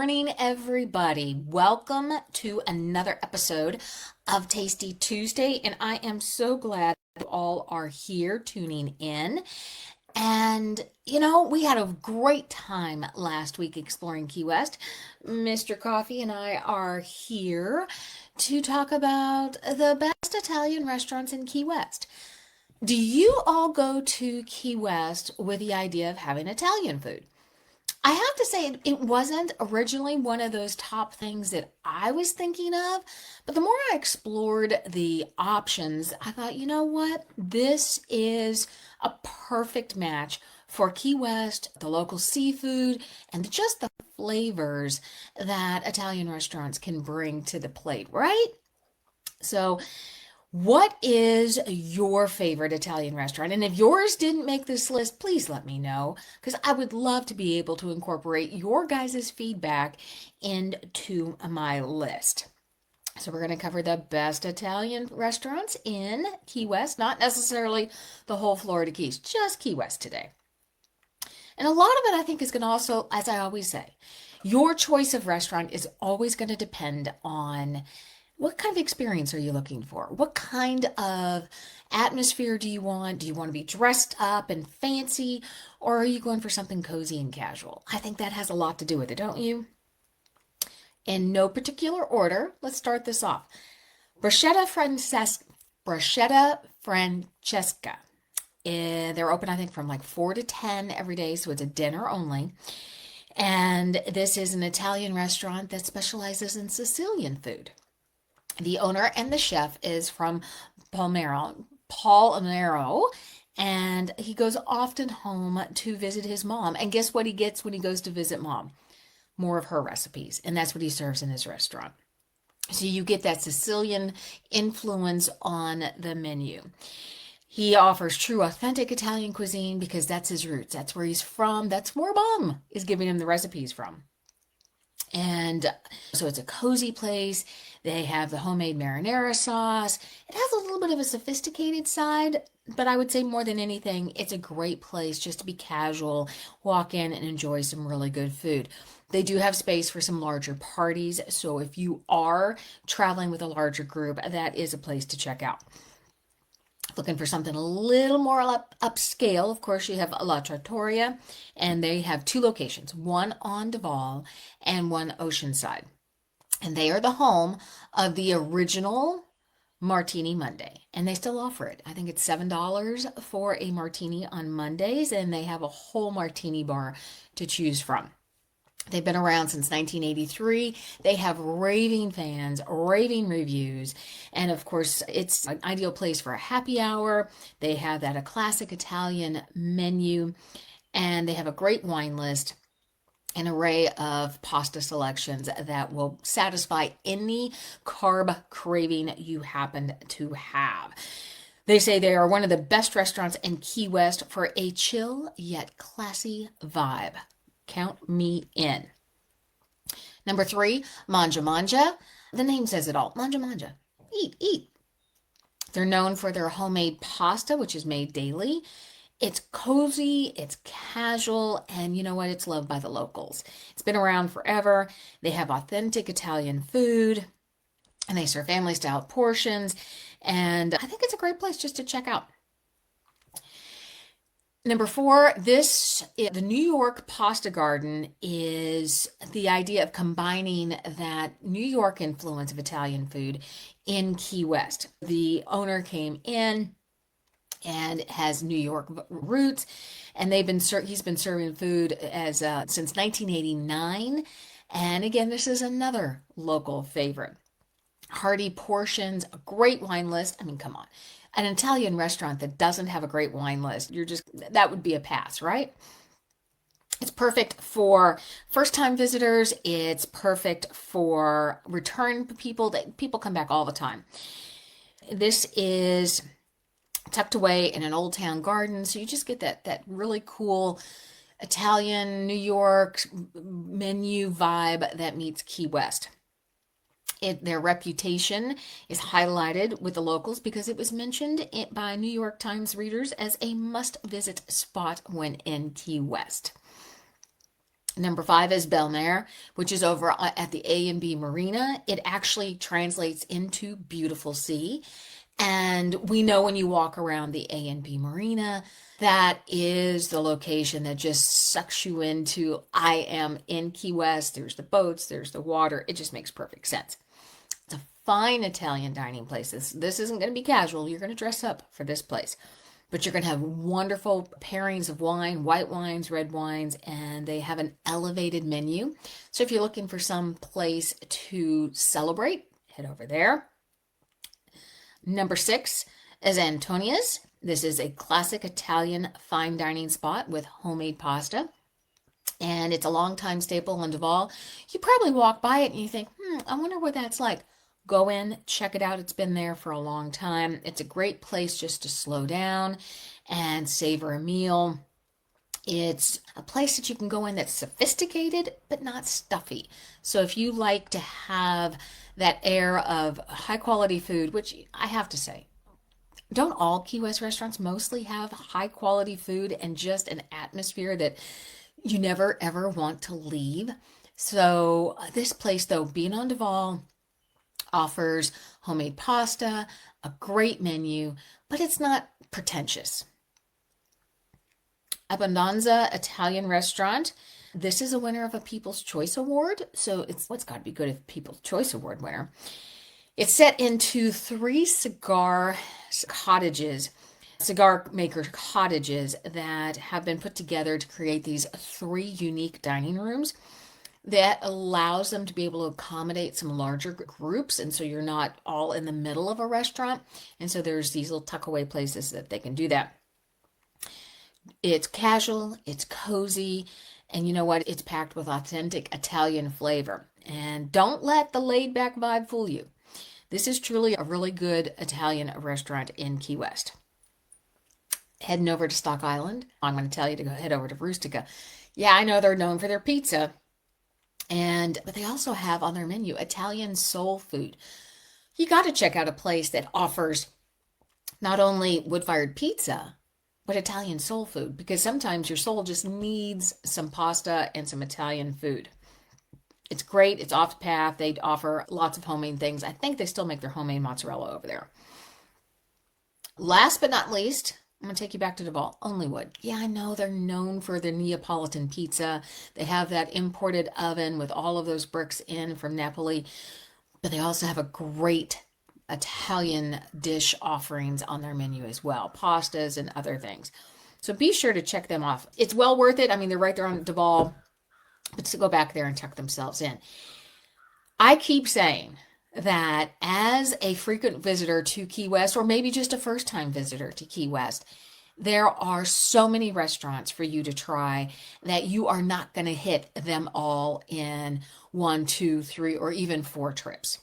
Morning, everybody. Welcome to another episode of Tasty Tuesday, and I am so glad you all are here tuning in. And we had a great time last week exploring Key West. Mr. Coffee and I are here to talk about the best Italian restaurants in Key West. Do you all go to Key West with the idea of having Italian food? I have to say, it wasn't originally one of those top things that I was thinking of, but the more I explored the options, I thought, you know what? This is a perfect match for Key West, the local seafood, and just the flavors that Italian restaurants can bring to the plate, right? So, what is your favorite Italian restaurant? And if yours didn't make this list, please let me know because I would love to be able to incorporate your guys' feedback into my list. So we're going to cover the best Italian restaurants in Key West, not necessarily the whole Florida Keys, just Key West today. And a lot of it I think is going to also, as I always say, your choice of restaurant is always going to depend on what kind of experience are you looking for? What kind of atmosphere do you want? Do you want to be dressed up and fancy, or are you going for something cozy and casual? I think that has a lot to do with it, don't you? In no particular order, let's start this off. Bruschetta Francesca. They're open, I think, from like 4 to 10 every day, so it's a dinner only. And this is an Italian restaurant that specializes in Sicilian food. The owner and the chef is from Palmero, and he goes often home to visit his mom. And guess what he gets when he goes to visit mom? More of her recipes, and that's what he serves in his restaurant. So you get that Sicilian influence on the menu. He offers true, authentic Italian cuisine because that's his roots. That's where he's from. That's where mom is giving him the recipes from. And so it's a cozy place. They have the homemade marinara sauce. It has a little bit of a sophisticated side, but I would say more than anything, it's a great place just to be casual, walk in and enjoy some really good food. They do have space for some larger parties, so if you are traveling with a larger group, that is a place to check out. Looking for something a little more upscale, of course, you have La Trattoria, and they have 2 locations, one on Duval and one Oceanside. And they are the home of the original Martini Monday, and they still offer it. I think it's $7 for a martini on Mondays, and they have a whole martini bar to choose from. They've been around since 1983. They have raving fans, raving reviews, and of course, it's an ideal place for a happy hour. They have a classic Italian menu, and they have a great wine list, an array of pasta selections that will satisfy any carb craving you happen to have. They say they are one of the best restaurants in Key West for a chill yet classy vibe. Count me in. Number 3, Mangia Mangia. The name says it all. Mangia Mangia. Eat, eat. They're known for their homemade pasta, which is made daily. It's cozy, it's casual, and you know what? It's loved by the locals. It's been around forever. They have authentic Italian food, and they serve family-style portions, and I think it's a great place just to check out. Number 4, the New York Pasta Garden is the idea of combining that New York influence of Italian food in Key West. The owner came in and has New York roots, and he's been serving food since 1989. And again, this is another local favorite. Hearty portions, a great wine list. I mean, come on. An Italian restaurant that doesn't have a great wine list, that would be a pass, right? It's perfect for first-time visitors. It's perfect for return people. People come back all the time. This is tucked away in an old town garden, so you just get that really cool Italian New York menu vibe that meets Key West. Their reputation is highlighted with the locals because it was mentioned by New York Times readers as a must-visit spot when in Key West. Number 5 is Belmare, which is over at the A&B Marina. It actually translates into beautiful sea. And we know when you walk around the A&B Marina, that is the location that just sucks you into, I am in Key West. There's the boats, there's the water. It just makes perfect sense. It's a fine Italian dining place. This isn't going to be casual. You're going to dress up for this place. But you're going to have wonderful pairings of wine, white wines, red wines, and they have an elevated menu. So if you're looking for some place to celebrate, head over there. Number 6 is Antonia's. This is a classic Italian fine dining spot with homemade pasta. And it's a long-time staple in Duval. You probably walk by it and you think, I wonder what that's like. Go in, check it out. It's been there for a long time. It's a great place just to slow down and savor a meal. It's a place that you can go in that's sophisticated, but not stuffy. So if you like to have that air of high quality food, which I have to say, don't all Key West restaurants mostly have high quality food and just an atmosphere that you never ever want to leave? So this place, though, being on Duval, offers homemade pasta, a great menu, but it's not pretentious. Abbondanza Italian Restaurant. This is a winner of a People's Choice Award, so it's got to be good if People's Choice Award winner. It's set into 3 cigar maker cottages that have been put together to create these 3 unique dining rooms that allows them to be able to accommodate some larger groups. And so you're not all in the middle of a restaurant. And so there's these little tuckaway places that they can do that. It's casual, it's cozy, and you know what? It's packed with authentic Italian flavor. And don't let the laid back vibe fool you. This is truly a really good Italian restaurant in Key West. Heading over to Stock Island, I'm going to tell you to go head over to Rustica. Yeah, I know they're known for their pizza, but they also have on their menu Italian soul food. You got to check out a place that offers not only wood-fired pizza, but Italian soul food, because sometimes your soul just needs some pasta and some Italian food. It's great. It's off the path. They offer lots of homemade things. I think they still make their homemade mozzarella over there. Last but not least, I'm going to take you back to Duval, Onlywood. Yeah, I know they're known for their Neapolitan pizza. They have that imported oven with all of those bricks in from Napoli, but they also have a great Italian dish offerings on their menu as well, pastas and other things. So be sure to check them off. It's well worth it. I mean, they're right there on Duval, but to go back there and tuck themselves in. I keep saying that as a frequent visitor to Key West, or maybe just a first-time visitor to Key West, there are so many restaurants for you to try that you are not going to hit them all in 1, 2, 3, or even 4 trips.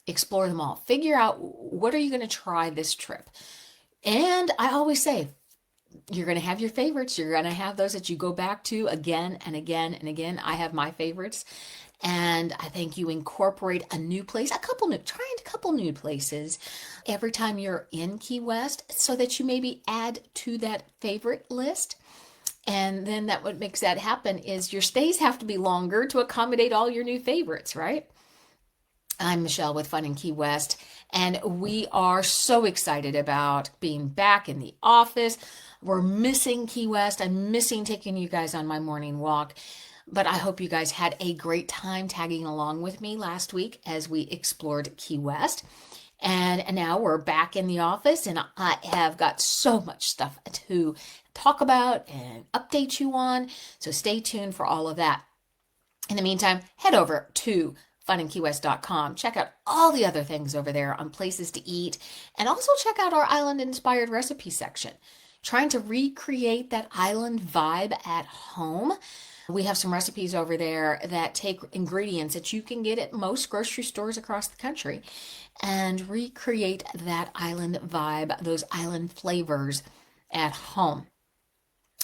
Explore them all. Figure out what are you going to try this trip. And I always say, you're going to have your favorites. You're going to have those that you go back to again and again and again. I have my favorites. And I think you incorporate a new place, try a couple new places every time you're in Key West so that you maybe add to that favorite list. And then what makes that happen is your stays have to be longer to accommodate all your new favorites, right? I'm Michelle with Fun in Key West, and we are so excited about being back in the office. We're missing Key West. I'm missing taking you guys on my morning walk, but I hope you guys had a great time tagging along with me last week as we explored Key West. And now we're back in the office, and I have got so much stuff to talk about and update you on, so stay tuned for all of that. In the meantime, head over to FunInKeyWest.com. Check out all the other things over there on places to eat, and also check out our island-inspired recipe section. Trying to recreate that island vibe at home. We have some recipes over there that take ingredients that you can get at most grocery stores across the country and recreate that island vibe, those island flavors at home.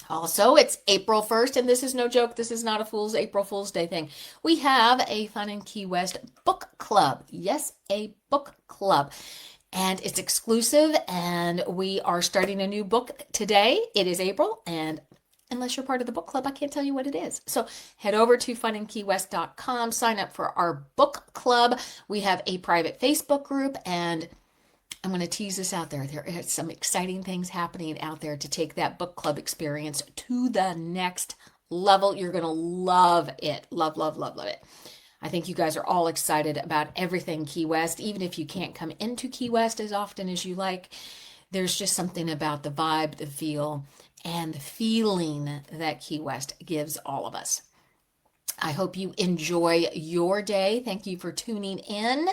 Also, it's April 1st, and this is no joke. This is not a April Fool's Day thing. We have a Fun in Key West book club. Yes, a book club. And it's exclusive, and we are starting a new book today. It is April, and unless you're part of the book club, I can't tell you what it is. So head over to FunInKeyWest.com, sign up for our book club. We have a private Facebook group, and I'm going to tease this out there. There are some exciting things happening out there to take that book club experience to the next level. You're going to love it. Love, love, love, love it. I think you guys are all excited about everything Key West, even if you can't come into Key West as often as you like. There's just something about the vibe, the feel, and the feeling that Key West gives all of us. I hope you enjoy your day. Thank you for tuning in.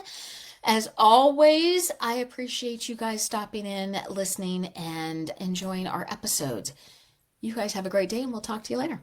As always, I appreciate you guys stopping in, listening, and enjoying our episodes. You guys have a great day, and we'll talk to you later.